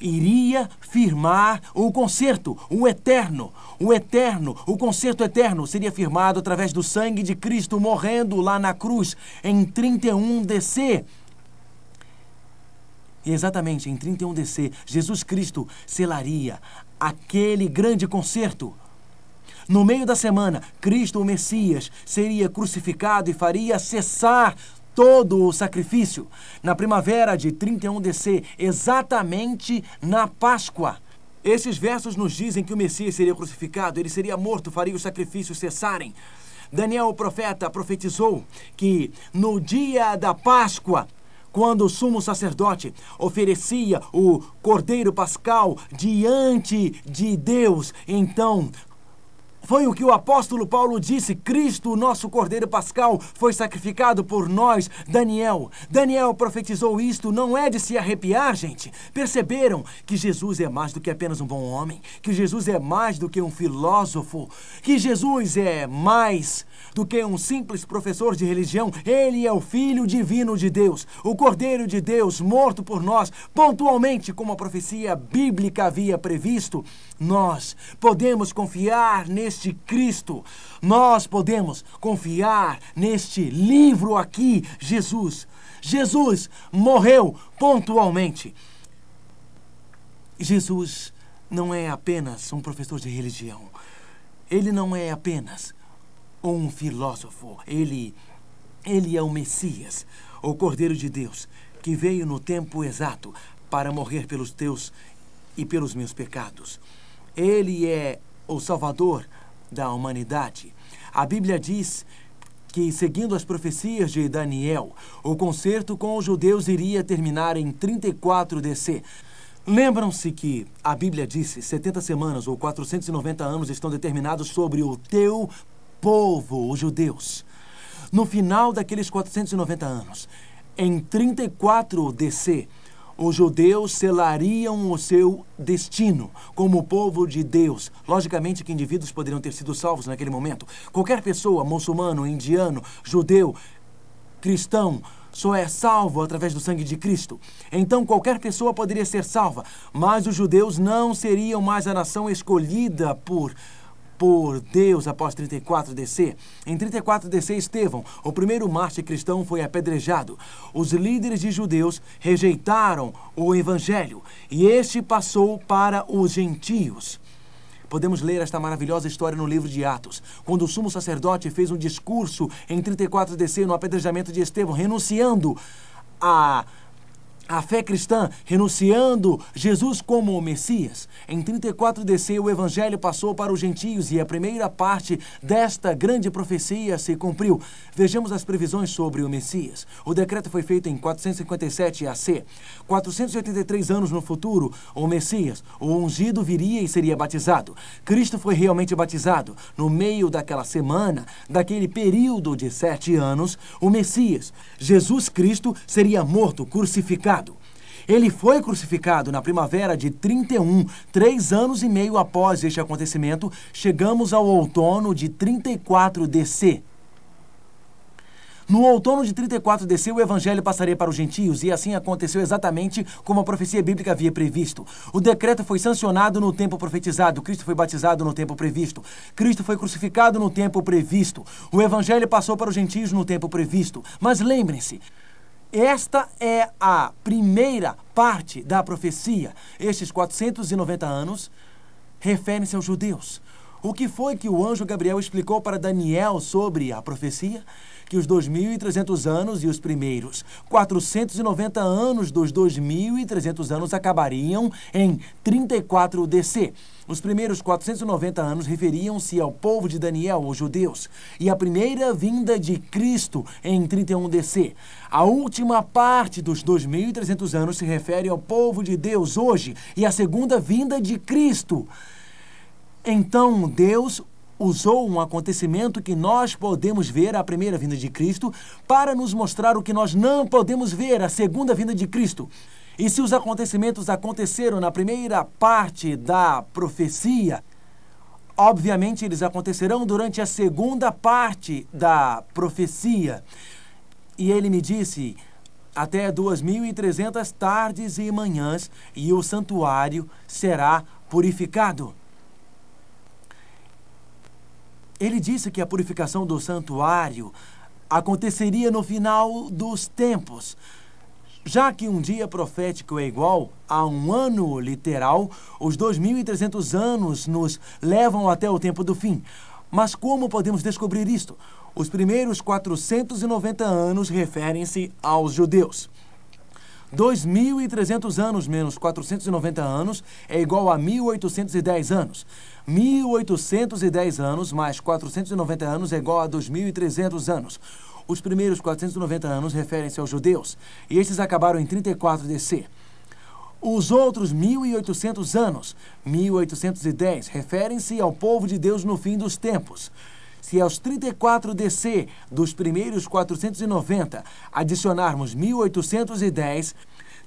iria firmar o concerto, o eterno, o concerto eterno seria firmado através do sangue de Cristo morrendo lá na cruz em 31 DC. E exatamente em 31 DC, Jesus Cristo selaria aquele grande concerto. No meio da semana, Cristo, o Messias, seria crucificado e faria cessar todo o sacrifício. Na primavera de 31 DC, exatamente na Páscoa. Esses versos nos dizem que o Messias seria crucificado, ele seria morto, faria os sacrifícios cessarem. Daniel, o profeta, profetizou que no dia da Páscoa, quando o sumo sacerdote oferecia o cordeiro pascal diante de Deus, então foi o que o apóstolo Paulo disse: Cristo, o nosso cordeiro pascal, foi sacrificado por nós. Daniel profetizou isto, não é de se arrepiar, gente. Perceberam que Jesus é mais do que apenas um bom homem, que Jesus é mais do que um filósofo, que Jesus é mais do que um simples professor de religião. Ele é o Filho divino de Deus, o Cordeiro de Deus, morto por nós, pontualmente como a profecia bíblica havia previsto. Nós podemos confiar neste Cristo, nós podemos confiar neste livro aqui, Jesus. Jesus morreu pontualmente. Jesus não é apenas um professor de religião, ele não é apenas um filósofo, ele é o Messias, o Cordeiro de Deus, que veio no tempo exato para morrer pelos teus e pelos meus pecados. Ele é o Salvador da humanidade. A Bíblia diz que, seguindo as profecias de Daniel, o concerto com os judeus iria terminar em 34 DC. Lembram-se que a Bíblia disse 70 semanas ou 490 anos estão determinados sobre o teu povo, os judeus. No final daqueles 490 anos, em 34 DC, os judeus selariam o seu destino como povo de Deus. Logicamente que indivíduos poderiam ter sido salvos naquele momento. Qualquer pessoa, muçulmano, indiano, judeu, cristão, só é salvo através do sangue de Cristo. Então qualquer pessoa poderia ser salva, mas os judeus não seriam mais a nação escolhida por Deus após 34 DC. Em 34 DC, Estevão, o primeiro mártir cristão, foi apedrejado. Os líderes de judeus rejeitaram o evangelho e este passou para os gentios. Podemos ler esta maravilhosa história no livro de Atos, quando o sumo sacerdote fez um discurso em 34 DC no apedrejamento de Estevão, renunciando a fé cristã, renunciando Jesus como o Messias. Em 34 DC, o Evangelho passou para os gentios e a primeira parte desta grande profecia se cumpriu. Vejamos as previsões sobre o Messias. O decreto foi feito em 457 AC. 483 anos no futuro, o Messias, o ungido, viria e seria batizado. Cristo foi realmente batizado. No meio daquela semana, daquele período de 7 anos, o Messias, Jesus Cristo, seria morto, crucificado. Ele foi crucificado na primavera de 31, 3 anos e meio após este acontecimento. Chegamos ao outono de 34 DC. No outono de 34 DC, o Evangelho passaria para os gentios, e assim aconteceu exatamente como a profecia bíblica havia previsto. O decreto foi sancionado no tempo profetizado. Cristo foi batizado no tempo previsto. Cristo foi crucificado no tempo previsto. O Evangelho passou para os gentios no tempo previsto. Mas lembrem-se, esta é a primeira parte da profecia. Estes 490 anos referem-se aos judeus. O que foi que o anjo Gabriel explicou para Daniel sobre a profecia? Que os 2.300 anos e os primeiros 490 anos dos 2.300 anos acabariam em 34 DC. Os primeiros 490 anos referiam-se ao povo de Daniel, os judeus, e a primeira vinda de Cristo em 31 DC. A última parte dos 2.300 anos se refere ao povo de Deus hoje e a segunda vinda de Cristo. Então, Deus usou um acontecimento que nós podemos ver, a primeira vinda de Cristo, para nos mostrar o que nós não podemos ver, a segunda vinda de Cristo. E se os acontecimentos aconteceram na primeira parte da profecia, obviamente eles acontecerão durante a segunda parte da profecia. E ele me disse, até 2.300 tardes e manhãs, e o santuário será purificado. Ele disse que a purificação do santuário aconteceria no final dos tempos. Já que um dia profético é igual a um ano literal, os 2.300 anos nos levam até o tempo do fim. Mas como podemos descobrir isto? Os primeiros 490 anos referem-se aos judeus. 2.300 anos menos 490 anos é igual a 1.810 anos. 1.810 anos mais 490 anos é igual a 2.300 anos. Os primeiros 490 anos referem-se aos judeus, e estes acabaram em 34 DC. Os outros 1.800 anos, 1.810, referem-se ao povo de Deus no fim dos tempos. Se aos 34 DC dos primeiros 490 adicionarmos 1.810,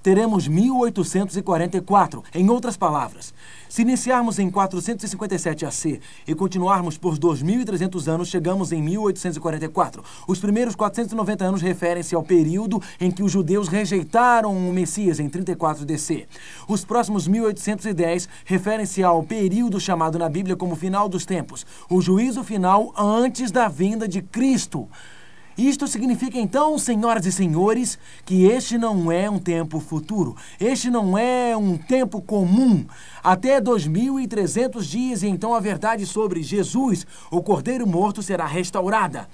teremos 1.844. Em outras palavras, se iniciarmos em 457 AC e continuarmos por 2.300 anos, chegamos em 1.844. Os primeiros 490 anos referem-se ao período em que os judeus rejeitaram o Messias, em 34 DC. Os próximos 1.810 referem-se ao período chamado na Bíblia como final dos tempos, o juízo final antes da vinda de Cristo. Isto significa então, senhoras e senhores, que este não é um tempo futuro. Este não é um tempo comum. Até 2.300 dias, e então a verdade sobre Jesus, o Cordeiro morto, será restaurada.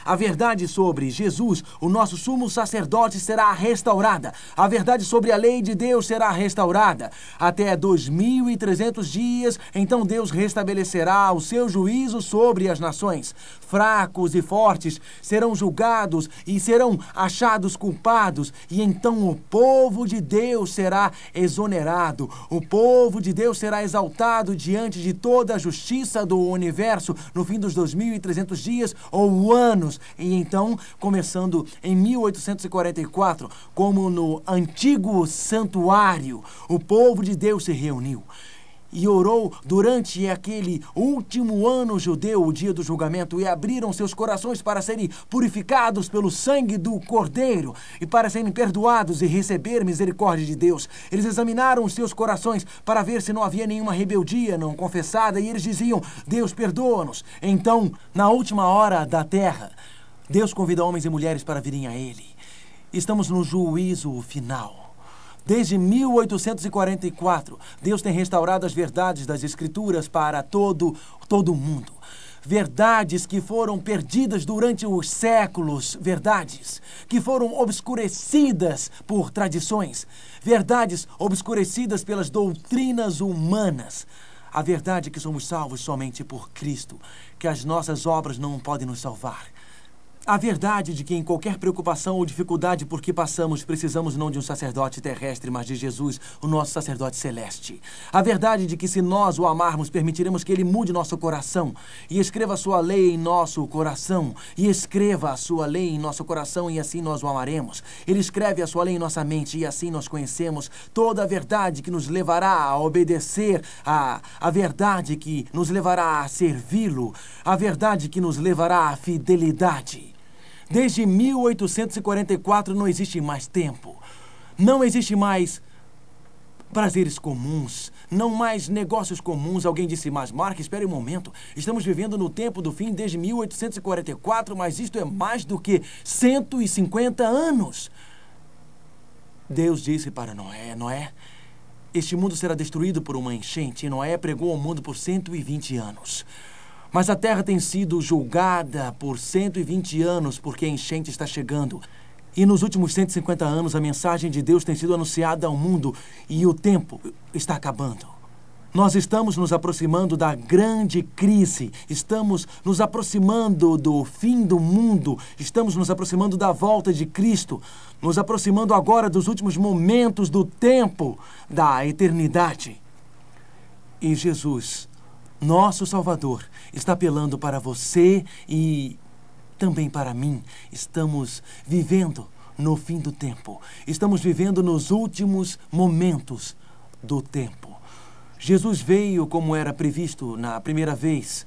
A verdade sobre Jesus, o nosso sumo sacerdote, será restaurada. A verdade sobre a lei de Deus será restaurada. Até 2.300 dias, então Deus restabelecerá o seu juízo sobre as nações. Fracos e fortes serão julgados e serão achados culpados. E então o povo de Deus será exonerado. O povo de Deus será exaltado diante de toda a justiça do universo no fim dos 2.300 dias ou anos. E então, começando em 1844, como no antigo santuário, o povo de Deus se reuniu e orou durante aquele último ano judeu, o dia do julgamento, e abriram seus corações para serem purificados pelo sangue do Cordeiro e para serem perdoados e receber misericórdia de Deus. Eles examinaram os seus corações para ver se não havia nenhuma rebeldia não confessada, e eles diziam: Deus, perdoa-nos. Então, na última hora da terra, Deus convida homens e mulheres para virem a Ele. Estamos no juízo final. Desde 1844, Deus tem restaurado as verdades das Escrituras para todo o mundo. verdades que foram perdidas durante os séculos, verdades que foram obscurecidas por tradições, verdades obscurecidas pelas doutrinas humanas. A verdade é que somos salvos somente por Cristo, que as nossas obras não podem nos salvar. A verdade de que em qualquer preocupação ou dificuldade por que passamos, precisamos não de um sacerdote terrestre, mas de Jesus, o nosso sacerdote celeste. A verdade de que se nós o amarmos, permitiremos que ele mude nosso coração e escreva a sua lei em nosso coração. E escreva a sua lei em nosso coração e assim nós o amaremos. Ele escreve a sua lei em nossa mente e assim nós conhecemos toda a verdade que nos levará a obedecer, a verdade que nos levará a servi-lo, a verdade que nos levará à fidelidade. Desde 1844 não existe mais tempo. Não existe mais prazeres comuns, não mais negócios comuns. Alguém disse, mas Mark, espere um momento. Estamos vivendo no tempo do fim desde 1844, mas isto é mais do que 150 anos. Deus disse para Noé, Noé, este mundo será destruído por uma enchente. E Noé pregou ao mundo por 120 anos. Mas a terra tem sido julgada por 120 anos porque a enchente está chegando. E nos últimos 150 anos a mensagem de Deus tem sido anunciada ao mundo e o tempo está acabando. Nós estamos nos aproximando da grande crise, estamos nos aproximando do fim do mundo, estamos nos aproximando da volta de Cristo, nos aproximando agora dos últimos momentos do tempo da eternidade. E Jesus, nosso Salvador, está apelando para você e também para mim. Estamos vivendo no fim do tempo. Estamos vivendo nos últimos momentos do tempo. Jesus veio como era previsto na primeira vez.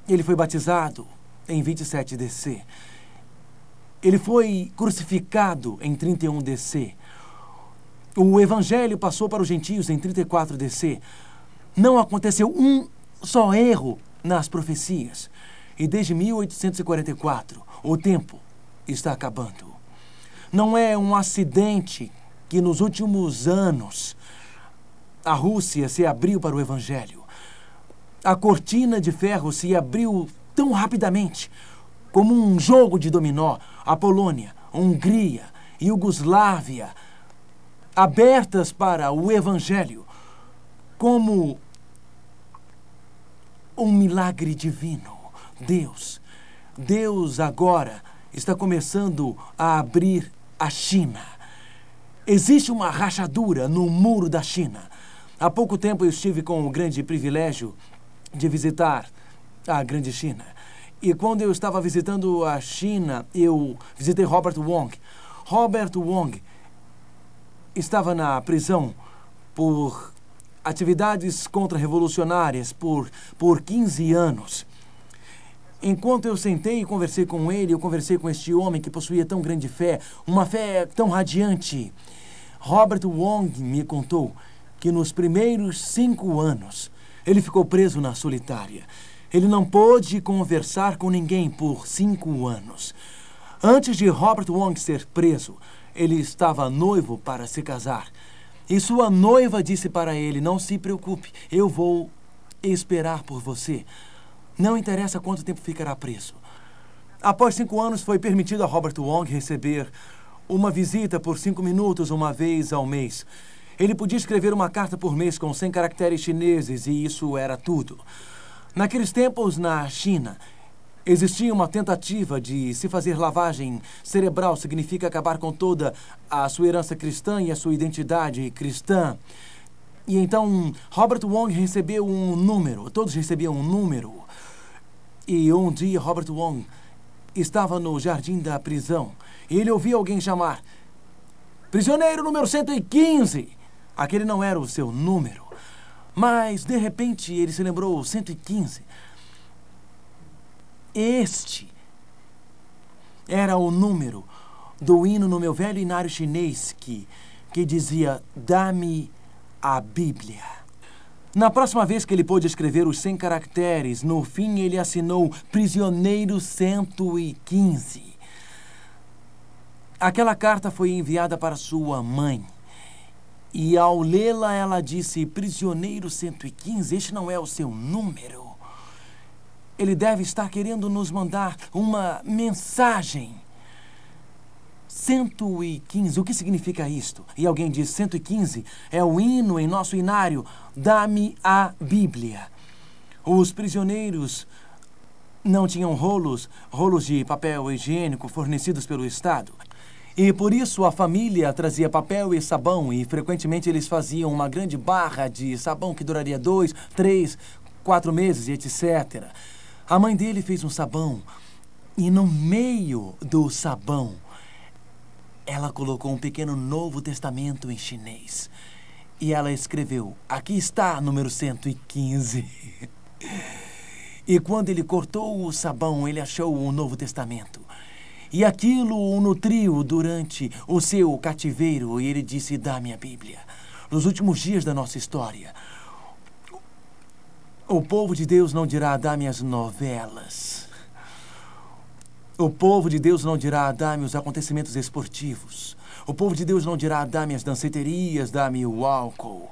Ele foi batizado em 27 DC. Ele foi crucificado em 31 DC. O Evangelho passou para os gentios em 34 DC. Não aconteceu um só erro nas profecias. E desde 1844, o tempo está acabando. Não é um acidente que nos últimos anos a Rússia se abriu para o Evangelho. A cortina de ferro se abriu tão rapidamente, como um jogo de dominó. A Polônia, Hungria, Iugoslávia, abertas para o Evangelho, como um milagre divino. Deus agora está começando a abrir a China. Existe uma rachadura no muro da China. Há pouco tempo eu estive com o grande privilégio de visitar a grande China. E quando eu estava visitando a China, eu visitei Robert Wong. Robert Wong estava na prisão por atividades contra-revolucionárias por 15 anos. Enquanto eu sentei e conversei com ele, eu conversei com este homem que possuía tão grande fé, uma fé tão radiante. Robert Wong me contou que nos primeiros 5 anos ele ficou preso na solitária. Ele não pôde conversar com ninguém por 5 anos. Antes de Robert Wong ser preso, ele estava noivo para se casar. E sua noiva disse para ele, não se preocupe, eu vou esperar por você. Não interessa quanto tempo ficará preso. Após 5 anos, foi permitido a Robert Wong receber uma visita por 5 minutos uma vez ao mês. Ele podia escrever uma carta por mês com 100 caracteres chineses e isso era tudo. Naqueles tempos, na China, existia uma tentativa de se fazer lavagem cerebral. Significa acabar com toda a sua herança cristã e a sua identidade cristã. E então, Robert Wong recebeu um número. Todos recebiam um número. E um dia, Robert Wong estava no jardim da prisão. E ele ouviu alguém chamar, prisioneiro número 115. Aquele não era o seu número. Mas, de repente, ele se lembrou, 115. Este era o número do hino no meu velho inário chinês que dizia, dá-me a Bíblia. Na próxima vez que ele pôde escrever os 100 caracteres, no fim ele assinou prisioneiro 115. Aquela carta foi enviada para sua mãe. E ao lê-la, ela disse, prisioneiro 115, este não é o seu número. Ele deve estar querendo nos mandar uma mensagem. 115, o que significa isto? E alguém diz, 115 é o hino em nosso inário, dá-me a Bíblia. Os prisioneiros não tinham rolos de papel higiênico fornecidos pelo Estado. E por isso a família trazia papel e sabão e frequentemente eles faziam uma grande barra de sabão que duraria 2, 3, 4 meses e etc. A mãe dele fez um sabão e no meio do sabão ela colocou um pequeno Novo Testamento em chinês. E ela escreveu, aqui está, número 115. E quando ele cortou o sabão, ele achou o Novo Testamento. E aquilo o nutriu durante o seu cativeiro. E ele disse, dá-me a Bíblia. Nos últimos dias da nossa história, o povo de Deus não dirá, dá-me as novelas. O povo de Deus não dirá, dá-me os acontecimentos esportivos. O povo de Deus não dirá, dá-me as danceterias, dá-me o álcool,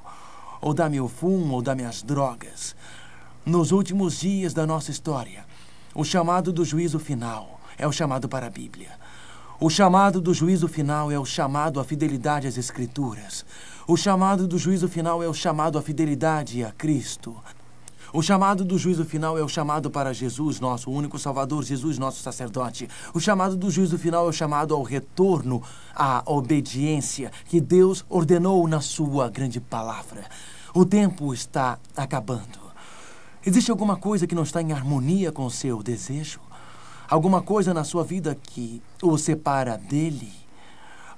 ou dá-me o fumo, ou dá-me as drogas. Nos últimos dias da nossa história, o chamado do juízo final é o chamado para a Bíblia. O chamado do juízo final é o chamado à fidelidade às Escrituras. O chamado do juízo final é o chamado à fidelidade a Cristo. O chamado do juízo final é o chamado para Jesus, nosso único Salvador, Jesus, nosso sacerdote. O chamado do juízo final é o chamado ao retorno à obediência que Deus ordenou na sua grande palavra. O tempo está acabando. Existe alguma coisa que não está em harmonia com o seu desejo? Alguma coisa na sua vida que o separa dele?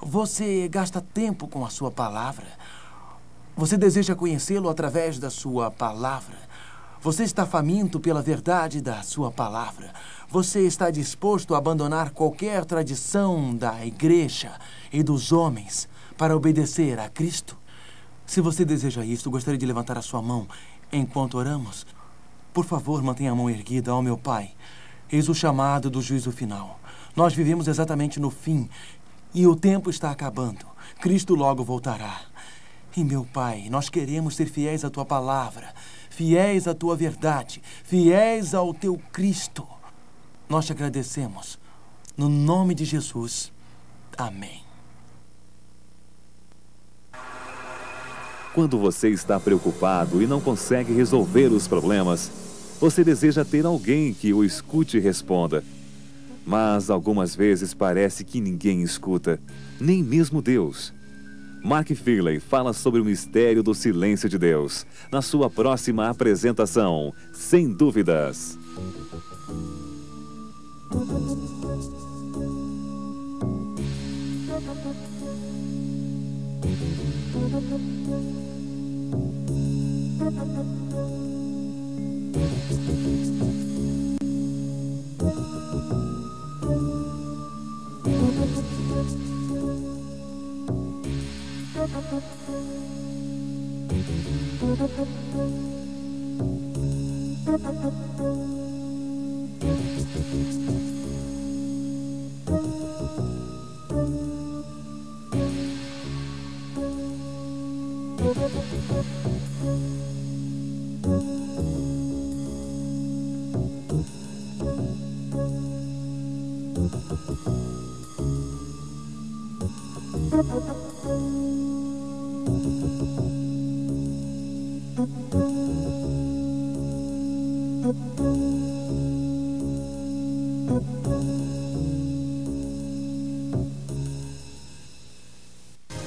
Você gasta tempo com a sua palavra? Você deseja conhecê-lo através da sua palavra? Você está faminto pela verdade da sua palavra? Você está disposto a abandonar qualquer tradição da igreja e dos homens para obedecer a Cristo? Se você deseja isto, gostaria de levantar a sua mão enquanto oramos. Por favor, mantenha a mão erguida, ó meu Pai. Eis o chamado do juízo final. Nós vivemos exatamente no fim e o tempo está acabando. Cristo logo voltará. E, meu Pai, nós queremos ser fiéis à Tua palavra, fiéis à Tua verdade, fiéis ao Teu Cristo. Nós te agradecemos. No nome de Jesus. Amém. Quando você está preocupado e não consegue resolver os problemas, você deseja ter alguém que o escute e responda. Mas algumas vezes parece que ninguém escuta, nem mesmo Deus. Mark Finley fala sobre o mistério do silêncio de Deus, na sua próxima apresentação, Sem Dúvidas.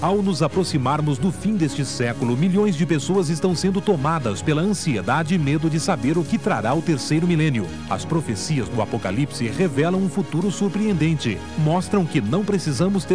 Ao nos aproximarmos do fim deste século, milhões de pessoas estão sendo tomadas pela ansiedade e medo de saber o que trará o terceiro milênio. As profecias do Apocalipse revelam um futuro surpreendente. Mostram que não precisamos ter